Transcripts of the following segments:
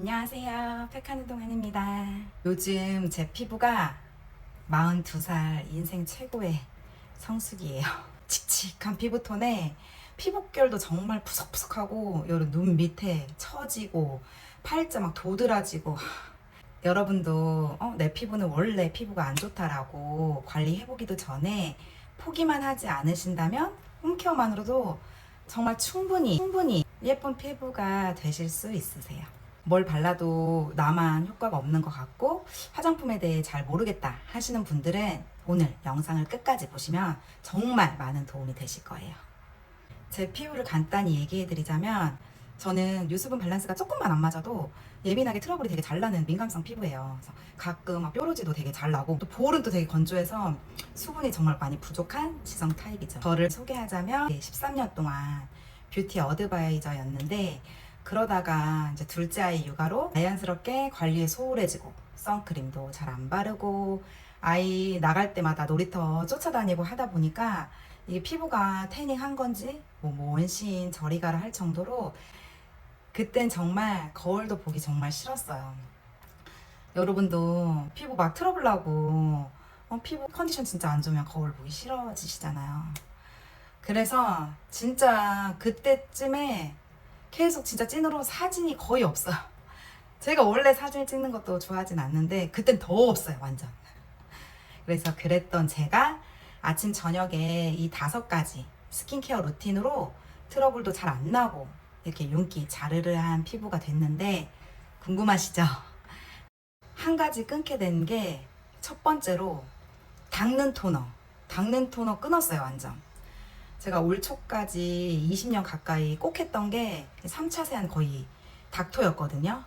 안녕하세요. 백한의 동안입니다. 요즘 제 피부가 42살 인생 최고의 성수기예요. 칙칙한 피부톤에 피부결도 정말 푸석푸석하고 여기 눈 밑에 처지고 팔자 막 도드라지고 여러분도 내 피부는 원래 피부가 안 좋다라고 관리해보기도 전에 포기만 하지 않으신다면 홈케어만으로도 정말 충분히 예쁜 피부가 되실 수 있으세요. 뭘 발라도 나만 효과가 없는 것 같고 화장품에 대해 잘 모르겠다 하시는 분들은 오늘 영상을 끝까지 보시면 정말 많은 도움이 되실 거예요. 제 피부를 간단히 얘기해 드리자면 저는 유수분 밸런스가 조금만 안 맞아도 예민하게 트러블이 되게 잘 나는 민감성 피부예요. 그래서 가끔 막 뾰루지도 되게 잘 나고 또 볼은 또 되게 건조해서 수분이 정말 많이 부족한 지성 타입이죠. 저를 소개하자면 13년 동안 뷰티 어드바이저였는데 그러다가 이제 둘째 아이 육아로 자연스럽게 관리에 소홀해지고 선크림도 잘 안 바르고 아이 나갈 때마다 놀이터 쫓아다니고 하다 보니까 이게 피부가 태닝한 건지 뭐 원신 저리 가라 할 정도로 그땐 정말 거울도 보기 정말 싫었어요. 여러분도 피부 막 트러블 나고 피부 컨디션 진짜 안 좋으면 거울 보기 싫어지시잖아요. 그래서 진짜 그때쯤에 계속 진짜 찐으로 사진이 거의 없어요. 제가 원래 사진 찍는 것도 좋아하진 않는데 그땐 더 없어요, 완전. 그래서 그랬던 제가 아침 저녁에 이 5가지 스킨케어 루틴으로 트러블도 잘 안 나고 이렇게 윤기 자르르한 피부가 됐는데 궁금하시죠? 한 가지 끊게 된 게 첫 번째로 닦는 토너. 닦는 토너 끊었어요, 완전. 제가 올 초까지 20년 가까이 꼭 했던 게 3차 세안 거의 닥토였거든요.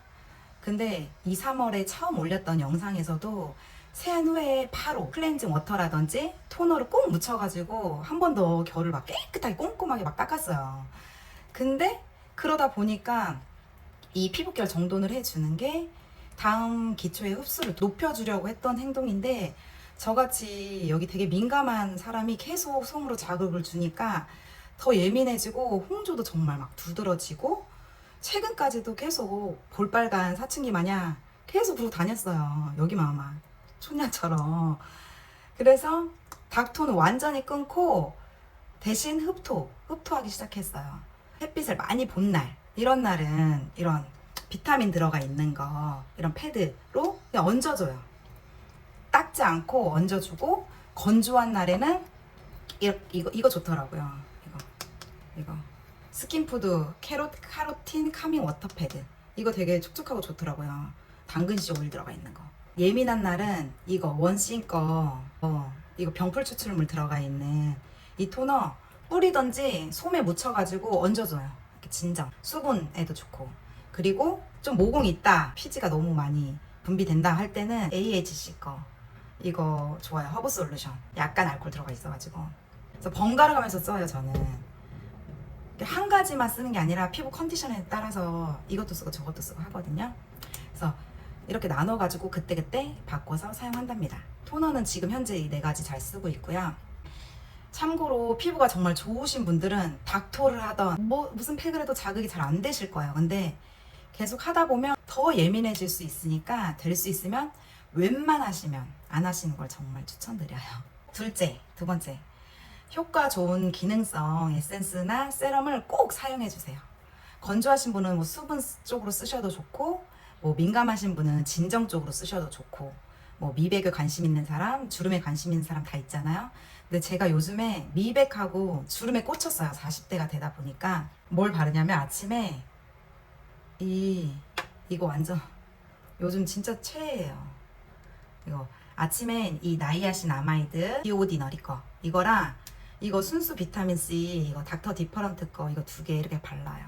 근데 2, 3월에 처음 올렸던 영상에서도 세안 후에 바로 클렌징 워터라든지 토너를 꼭 묻혀가지고 한 번 더 결을 막 깨끗하게 꼼꼼하게 막 닦았어요. 근데 그러다 보니까 이 피부결 정돈을 해주는 게 다음 기초의 흡수를 높여주려고 했던 행동인데 저같이 여기 되게 민감한 사람이 계속 솜으로 자극을 주니까 더 예민해지고 홍조도 정말 막 두드러지고 최근까지도 계속 볼빨간 사춘기 마냥 계속 그러고 다녔어요. 여기만 막 초냐처럼. 그래서 닥토는 완전히 끊고 대신 흡토하기 시작했어요. 햇빛을 많이 본 날, 이런 날은 이런 비타민 들어가 있는 거, 이런 패드로 그냥 얹어줘요. 닦지 않고 얹어주고, 건조한 날에는 이거 좋더라고요. 이거. 스킨푸드 카로틴 카밍 워터 패드. 이거 되게 촉촉하고 좋더라고요. 당근씨 오일 들어가 있는 거. 예민한 날은 이거 원씬 거, 이거 병풀 추출물 들어가 있는 이 토너 뿌리든지 솜에 묻혀가지고 얹어줘요. 이렇게 진정. 수분에도 좋고. 그리고 좀 모공 있다, 피지가 너무 많이 분비된다 할 때는 AHC 거. 이거 좋아요. 허브 솔루션. 약간 알코올 들어가 있어가지고. 그래서 번갈아 가면서 써요, 저는. 한 가지만 쓰는 게 아니라 피부 컨디션에 따라서 이것도 쓰고 저것도 쓰고 하거든요. 그래서 이렇게 나눠가지고 그때그때 바꿔서 사용한답니다. 토너는 지금 현재 이 4가지 잘 쓰고 있고요. 참고로 피부가 정말 좋으신 분들은 닥토를 하던 무슨 팩을 해도 자극이 잘 안 되실 거예요. 근데 계속 하다 보면 더 예민해질 수 있으니까 될 수 있으면 웬만하시면 안 하시는 걸 정말 추천드려요. 두 번째. 효과 좋은 기능성 에센스나 세럼을 꼭 사용해 주세요. 건조하신 분은 뭐 수분 쪽으로 쓰셔도 좋고, 뭐 민감하신 분은 진정 쪽으로 쓰셔도 좋고, 뭐 미백에 관심 있는 사람, 주름에 관심 있는 사람 다 있잖아요. 근데 제가 요즘에 미백하고 주름에 꽂혔어요. 40대가 되다 보니까. 뭘 바르냐면 아침에 이거 완전 요즘 진짜 최애예요. 이거 아침엔 이 나이아신 아마이드 디오디너리 거 이거랑 이거 순수 비타민 C 이거 닥터 디퍼런트 거 이거 2개 이렇게 발라요.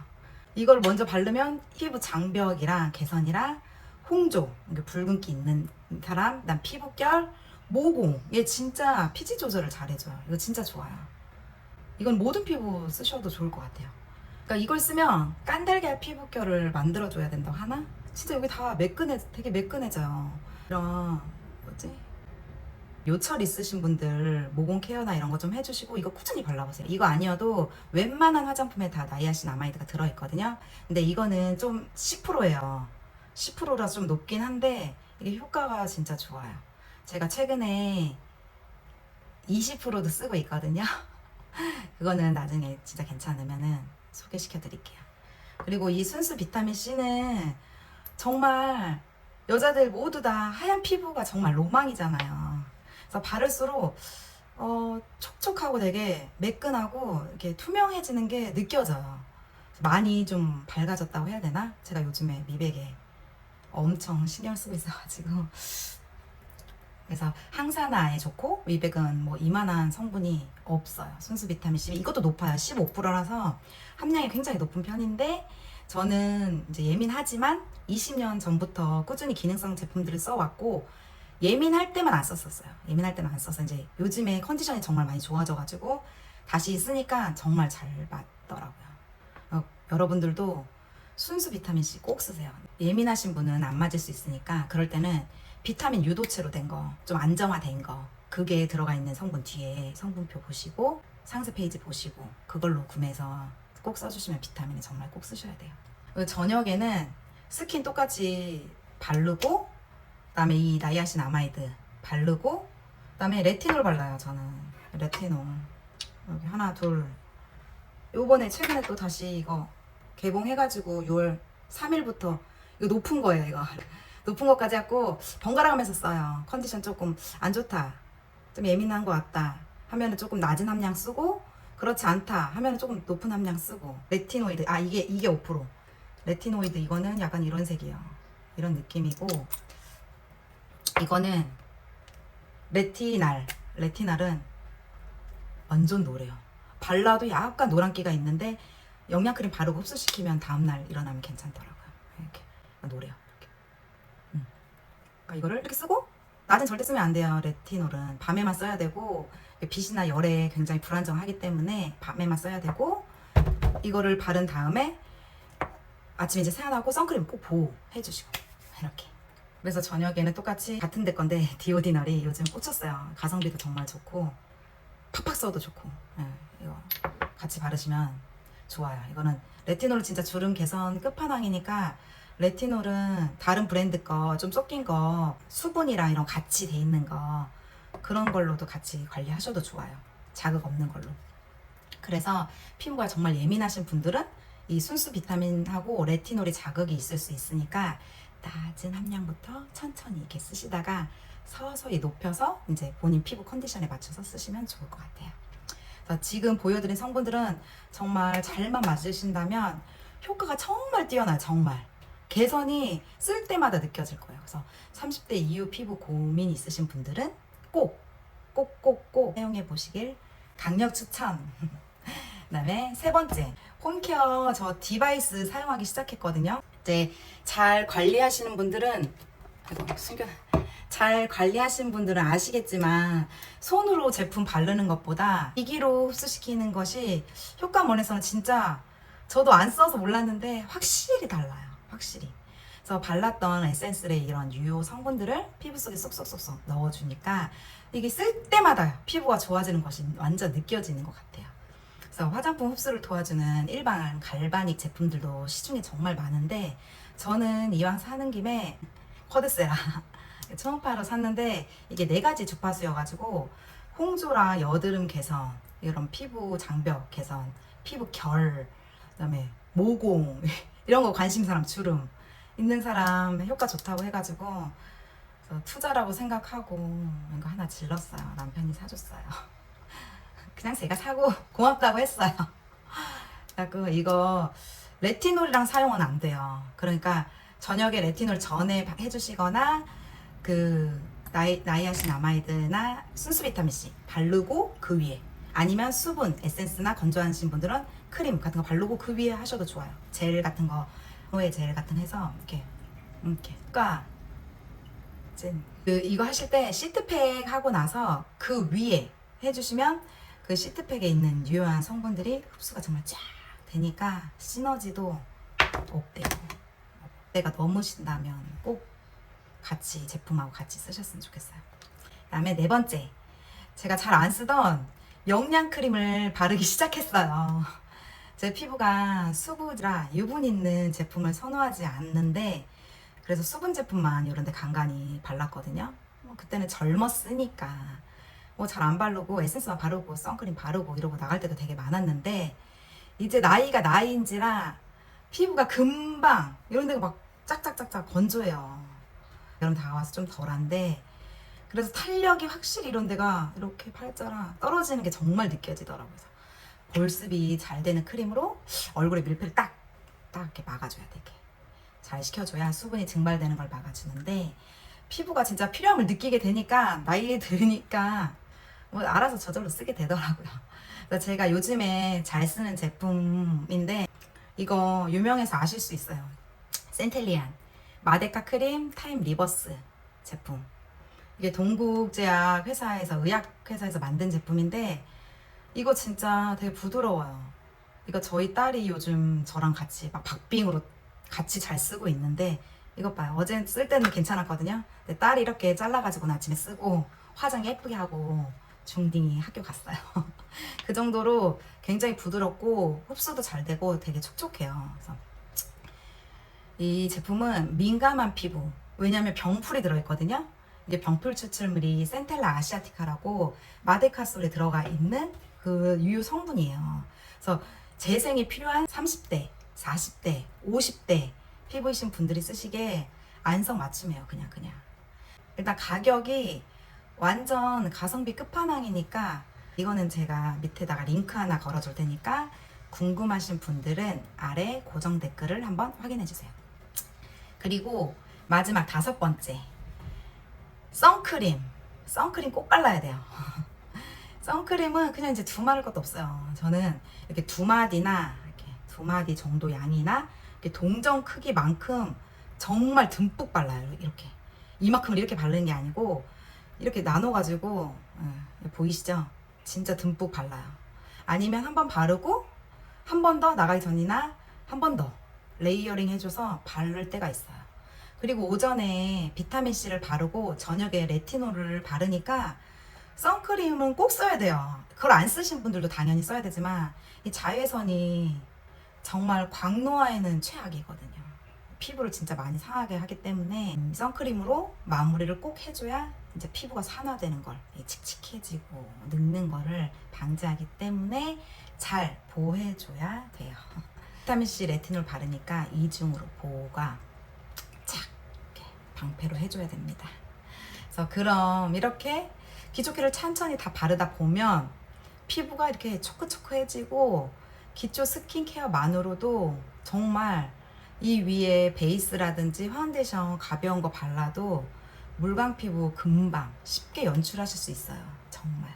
이걸 먼저 바르면 피부 장벽이랑 개선이랑 홍조, 붉은기 있는 사람, 난 피부결, 모공, 얘 진짜 피지 조절을 잘해줘요. 이거 진짜 좋아요. 이건 모든 피부 쓰셔도 좋을 것 같아요. 그러니까 이걸 쓰면 깐달걀 피부결을 만들어줘야 된다고 하나? 진짜 여기 다 되게 매끈해져요. 이런 요철 있으신 분들 모공 케어나 이런 거 좀 해주시고 이거 꾸준히 발라보세요. 이거 아니어도 웬만한 화장품에 다 나이아신 아마이드가 들어있거든요. 근데 이거는 좀 10%예요. 10%라 좀 높긴 한데 이게 효과가 진짜 좋아요. 제가 최근에 20%도 쓰고 있거든요. 그거는 나중에 진짜 괜찮으면은 소개시켜 드릴게요. 그리고 이 순수 비타민 C는 정말 여자들 모두 다 하얀 피부가 정말 로망이잖아요. 그래서 바를수록 촉촉하고 되게 매끈하고 이렇게 투명해지는 게 느껴져요. 많이 좀 밝아졌다고 해야 되나? 제가 요즘에 미백에 엄청 신경 쓰고 있어가지고. 그래서 항산화에 좋고 미백은 뭐 이만한 성분이 없어요. 순수 비타민 C 이것도 높아요. 15%라서 함량이 굉장히 높은 편인데 저는 이제 예민하지만 20년 전부터 꾸준히 기능성 제품들을 써왔고 예민할 때만 안 썼었어요. 예민할 때만 안 써서 이제 요즘에 컨디션이 정말 많이 좋아져가지고 다시 쓰니까 정말 잘 맞더라고요. 여러분들도 순수 비타민 C 꼭 쓰세요. 예민하신 분은 안 맞을 수 있으니까 그럴 때는 비타민 유도체로 된 거, 좀 안정화된 거, 그게 들어가 있는 성분 뒤에 성분표 보시고 상세 페이지 보시고 그걸로 구매해서 꼭 써주시면 비타민을 정말 꼭 쓰셔야 돼요. 저녁에는 스킨 똑같이 바르고 그다음에 이 나이아신 아마이드 바르고 그다음에 레티놀 발라요. 저는 레티놀 여기 하나 둘 요번에 최근에 또 다시 이거 개봉해가지고 6월 3일부터 이거 높은 거예요. 이거 높은 것까지 갖고 번갈아 가면서 써요. 컨디션 조금 안 좋다, 좀 예민한 것 같다 하면은 조금 낮은 함량 쓰고, 그렇지 않다 하면은 조금 높은 함량 쓰고. 레티노이드 이게 5%. 레티노이드 이거는 약간 이런 색이에요. 이런 느낌이고, 이거는 레티날은 완전 노래요. 발라도 약간 노란기가 있는데 영양크림 바르고 흡수시키면 다음날 일어나면 괜찮더라고요. 이렇게 노래요. 이렇게. 그러니까 이거를 이렇게 쓰고 낮은 절대 쓰면 안 돼요. 레티놀은 밤에만 써야 되고 빛이나 열에 굉장히 불안정하기 때문에 밤에만 써야 되고, 이거를 바른 다음에 아침에 이제 세안하고 선크림 꼭 보호해 주시고 이렇게. 그래서 저녁에는 똑같이 같은 데 건데 디오디널이 요즘 꽂혔어요. 가성비도 정말 좋고 팍팍 써도 좋고. 이거 같이 바르시면 좋아요. 이거는 레티놀 진짜 주름 개선 끝판왕이니까, 레티놀은 다른 브랜드 거 좀 섞인 거 수분이랑 이런 같이 돼 있는 거 그런 걸로도 같이 관리하셔도 좋아요. 자극 없는 걸로. 그래서 피부가 정말 예민하신 분들은 이 순수 비타민하고 레티놀이 자극이 있을 수 있으니까 낮은 함량부터 천천히 이렇게 쓰시다가 서서히 높여서 이제 본인 피부 컨디션에 맞춰서 쓰시면 좋을 것 같아요. 그래서 지금 보여드린 성분들은 정말 잘만 맞으신다면 효과가 정말 뛰어나요. 정말 개선이 쓸 때마다 느껴질 거예요. 그래서 30대 이후 피부 고민 있으신 분들은 꼭 사용해 보시길 강력 추천. 그다음에 세 번째, 홈케어 저 디바이스 사용하기 시작했거든요. 이제 잘 관리하시는 분들은 잘 관리하시는 분들은 아시겠지만 손으로 제품 바르는 것보다 기기로 흡수시키는 것이 효과원에서는 진짜 저도 안 써서 몰랐는데 확실히 달라요. 확실히. 그래서 발랐던 에센스의 이런 유효 성분들을 피부 속에 쏙쏙쏙쏙 넣어주니까 이게 쓸 때마다 피부가 좋아지는 것이 완전 느껴지는 것 같아요. 그래서 화장품 흡수를 도와주는 일반 갈바닉 제품들도 시중에 정말 많은데 저는 이왕 사는 김에 쿼드세라 초음파로 샀는데 이게 4가지 주파수여가지고 홍조라 여드름 개선, 이런 피부 장벽 개선, 피부 결, 그다음에 모공 이런 거 관심 사람, 주름 있는 사람 효과 좋다고 해가지고 투자라고 생각하고 이거 하나 질렀어요. 남편이 사줬어요. 그냥 제가 사고 고맙다고 했어요. 그래서 이거 레티놀이랑 사용은 안 돼요. 그러니까 저녁에 레티놀 전에 해주시거나 그 나이아신 아마이드나 순수 비타민 C 바르고 그 위에, 아니면 수분 에센스나 건조하신 분들은 크림 같은 거 바르고 그 위에 하셔도 좋아요. 젤 같은 거, 로에 젤 같은 해서 이렇게 그러니까 이거 하실 때 시트팩 하고 나서 그 위에 해주시면 그 시트팩에 있는 유효한 성분들이 흡수가 정말 쫙 되니까 시너지도 없대요. 내가 넘으신다면 꼭 같이 제품하고 같이 쓰셨으면 좋겠어요. 그다음에 네 번째, 제가 잘 안 쓰던 영양 크림을 바르기 시작했어요. 제 피부가 수부라 유분 있는 제품을 선호하지 않는데 그래서 수분 제품만 이런 데 간간히 발랐거든요. 그때는 젊었으니까 뭐 잘 안 바르고 에센스만 바르고 선크림 바르고 이러고 나갈 때도 되게 많았는데, 이제 나이가 나이인지라 피부가 금방 이런 데가 막 짝짝짝짝 건조해요. 여름 다가와서 좀 덜한데, 그래서 탄력이 확실히 이런 데가 이렇게 팔자랑 떨어지는 게 정말 느껴지더라고요. 그래서 볼습이 잘 되는 크림으로 얼굴에 밀폐를 딱 이렇게 막아줘야 돼. 이렇게 잘 식혀줘야 수분이 증발되는 걸 막아주는데, 피부가 진짜 필요함을 느끼게 되니까 나이 들으니까 뭐 알아서 저절로 쓰게 되더라고요. 그래서 제가 요즘에 잘 쓰는 제품인데, 이거 유명해서 아실 수 있어요. 센텔리안 마데카 크림 타임 리버스 제품. 이게 동국제약 회사에서, 의약 회사에서 만든 제품인데, 이거 진짜 되게 부드러워요. 이거 저희 딸이 요즘 저랑 같이 막 박빙으로 같이 잘 쓰고 있는데, 이것 봐요. 어제 쓸 때는 괜찮았거든요. 근데 딸이 이렇게 잘라가지고 아침에 쓰고 화장 예쁘게 하고 중딩이 학교 갔어요. 그 정도로 굉장히 부드럽고 흡수도 잘 되고 되게 촉촉해요. 그래서 이 제품은 민감한 피부, 왜냐면 병풀이 들어있거든요. 이게 병풀 추출물이 센텔라 아시아티카라고 마데카솔에 들어가 있는 그 유효 성분이에요. 그래서 재생이 필요한 30대, 40대, 50대 피부이신 분들이 쓰시기에 안성맞춤이에요. 그냥 일단 가격이 완전 가성비 끝판왕이니까, 이거는 제가 밑에다가 링크 하나 걸어줄 테니까 궁금하신 분들은 아래 고정 댓글을 한번 확인해 주세요. 그리고 마지막 5번째, 선크림 꼭 발라야 돼요. 선크림은 그냥 이제 두말할 것도 없어요. 저는 이렇게 2마디나 이렇게 2마디 정도 양이나 이렇게 동전 크기만큼 정말 듬뿍 발라요. 이렇게 이만큼을 이렇게 바르는 게 아니고 이렇게 나눠가지고, 보이시죠? 진짜 듬뿍 발라요. 아니면 한 번 바르고 한 번 더 나가기 전이나 한 번 더 레이어링 해줘서 바를 때가 있어요. 그리고 오전에 비타민C를 바르고 저녁에 레티놀을 바르니까 선크림은 꼭 써야 돼요. 그걸 안 쓰신 분들도 당연히 써야 되지만, 이 자외선이 정말 광노화에는 최악이거든요. 피부를 진짜 많이 상하게 하기 때문에 선크림으로 마무리를 꼭 해줘야 이제 피부가 산화되는 걸, 칙칙해지고 늙는 거를 방지하기 때문에 잘 보호해줘야 돼요. 비타민C 레티놀 바르니까 이중으로 보호가 착 이렇게 방패로 해줘야 됩니다. 그래서 그럼 이렇게 기초케어를 천천히 다 바르다 보면 피부가 이렇게 초크초크해지고, 기초 스킨케어만으로도 정말 이 위에 베이스라든지 파운데이션 가벼운 거 발라도 물광 피부 금방 쉽게 연출하실 수 있어요. 정말.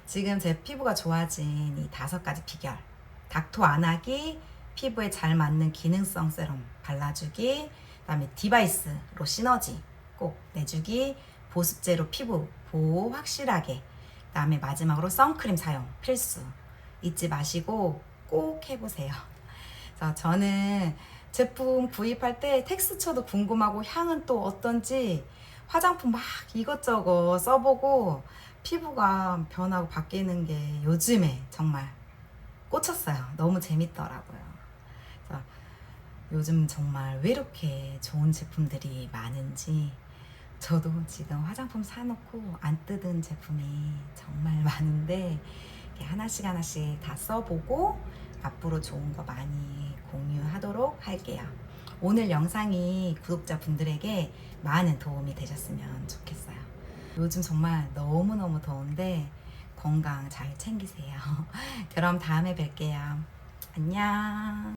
지금 제 피부가 좋아진 이 5가지 비결: 닥터 안 하기, 피부에 잘 맞는 기능성 세럼 발라주기, 그다음에 디바이스로 시너지 꼭 내주기, 보습제로 피부 보호 확실하게, 그다음에 마지막으로 선크림 사용 필수 잊지 마시고 꼭 해보세요. 그래서 저는 제품 구입할 때 텍스처도 궁금하고 향은 또 어떤지 화장품 막 이것저것 써보고 피부가 변하고 바뀌는 게 요즘에 정말 꽂혔어요. 너무 재밌더라고요. 그래서 요즘 정말 왜 이렇게 좋은 제품들이 많은지, 저도 지금 화장품 사놓고 안 뜯은 제품이 정말 많은데 하나씩 다 써보고 앞으로 좋은 거 많이 공유하도록 할게요. 오늘 영상이 구독자분들에게 많은 도움이 되셨으면 좋겠어요. 요즘 정말 너무너무 더운데 건강 잘 챙기세요. 그럼 다음에 뵐게요. 안녕.